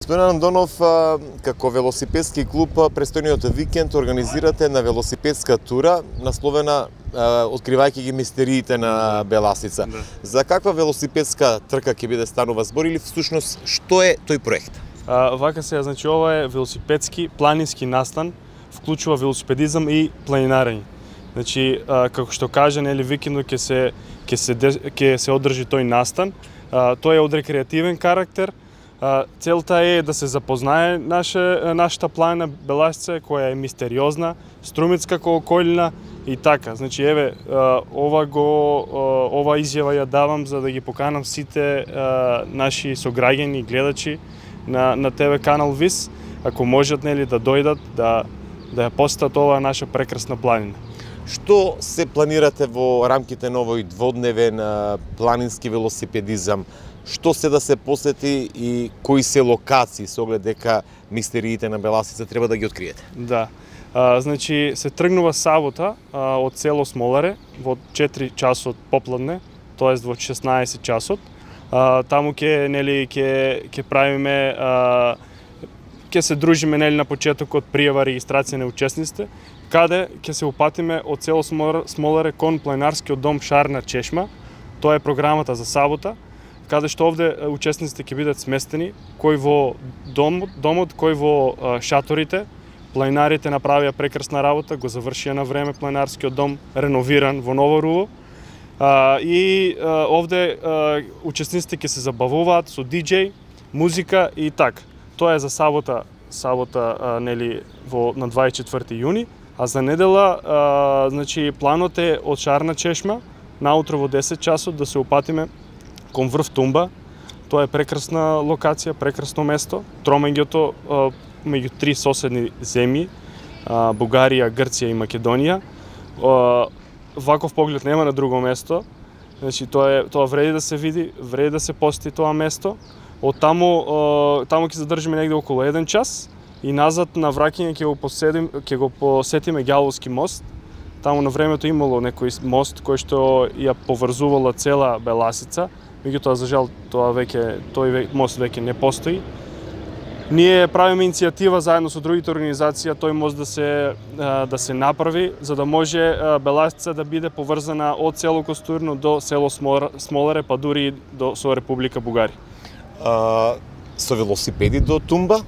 Господин Андонов, како велосипедски клуб престојниот викенд организирате на велосипедска тура насловена откривајќи ги мистериите на Беласица. Да. За каква велосипедска трка ќе биде станува збор или всушност што е тој проект? Вака се, значи ова е велосипедски планински настан, вклучува велосипедизам и планинарење. Значи, како што кажа, нели викендот ќе се одржи тој настан. Тој е од рекреативен карактер. Целта е да се запознае нашата планина Беласица, која е мистериозна, струмицка како околина и така. Значи, еве, ова изјава ја давам за да ги поканам сите наши сограѓани и гледачи на ТВ канал ВИС, ако можат, нели, да дојдат, да ја посетат оваа наша прекрасна планина. Што се планирате во рамките на овој дводневен планински велосипедизам? Што се да се посети и кои се локации со оглед дека мистериите на Беласица треба да ги откриете? Да. Значи, се тргнува сабота од село Смоларе во 4 часот попладне, тоест во 16 часот. Таму ќе правиме, ќе се дружиме, нели, на почетокот пријава регистрација на учесниците, каде ќе се упатиме од село Смоларе кон планинарскиот дом Шарна Чешма. Тоа е програмата за сабота, каде што овде учесниците ќе бидат сместени, кој во домот, кој во шаторите. Планинарите направија прекрасна работа, го завршија на време планинарскиот дом, реновиран во ново руво. И овде учесниците ќе се забавуваат со диџеј, музика и така. Тоа е за сабота нели на 24 јуни, а за недела значи планот е од Шарна Чешма наутро во 10 часот да се упатиме кон врв Тумба. Тоа е прекрасна локација, прекрасно место. Тромеѓето меѓу 3 соседни земји, Бугарија, Грција и Македонија. Ваков поглед нема на друго место. Значи тоа вреди да се види, вреди да се посети тоа место. Од таму ќе задржиме негде околу 1 час и назад на враќање ќе го посетиме Ѓаловски мост. Таму на времето имало некој мост кој што ја поврзувала цела Беласица. Меѓутоа, за жал, тој мост веќе не постои. Ние правиме иницијатива заедно со другите организации тој мост да се направи, за да може Беласица да биде поврзана од село Костурно до село Смоларе, па дури и со Република Бугарија. Со велосипеди до Тумба?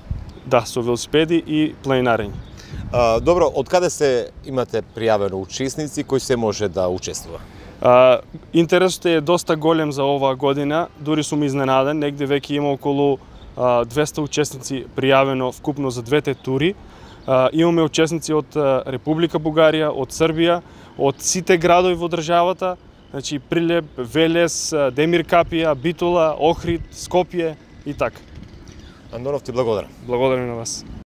Да, со велосипеди и планинарење. Добро, од каде се имате пријавено учесници, кој се може да учествува? Интересот е доста голем за оваа година, дури сум изненаден, негде веќе има околу 200 учесници пријавено вкупно за двете тури. Имаме учесници од Република Бугарија, од Србија, од сите градови во државата, значи Прилеп, Велес, Демиркапија, Битола, Охрид, Скопје и така. Андонов, ти благодарам. Благодарам на вас.